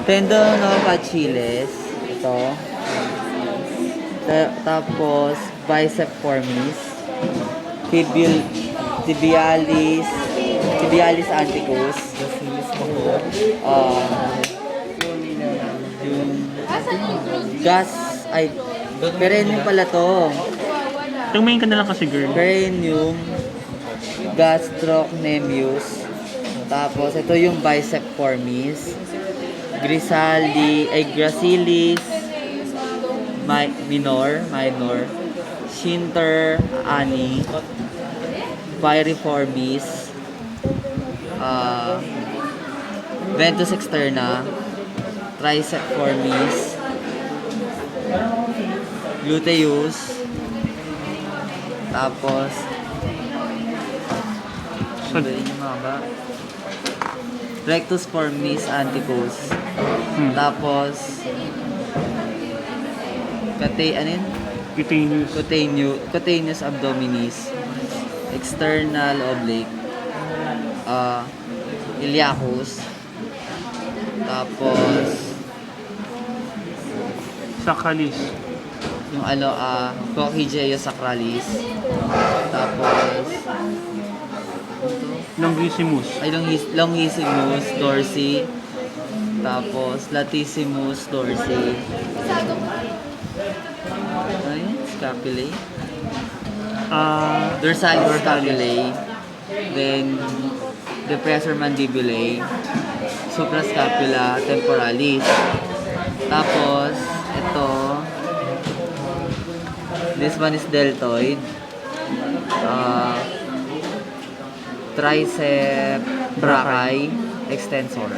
Tendon of Achilles. Ito. Tapos, bicep formis. Tibialis anticus. Yung gas, ay, perennium pala to. Tumingin ka na lang kasi, girl. Perennium gastrocnemius. Tapos, ito yung bicep formis. Gracilis minor. Shinter ani. Piriformis. Ventus externa. Tricep formis. Gluteus. Tapos, sabihin yung mga ba? Rectus formis anticus. Tapos, cutaneous abdominis. External oblique. Iliacus. Tapos, Sacralis. yung Coccygeus sacralis. Tapos, Longissimus. ay longissimus dorsi. Tapos, latissimus dorsi. Ay, scapulae. Dorsalis scapulae. Then, depressor mandibulae. Suprascapula temporalis. Tapos, ito. This one is deltoid. Tricep brachii extensor.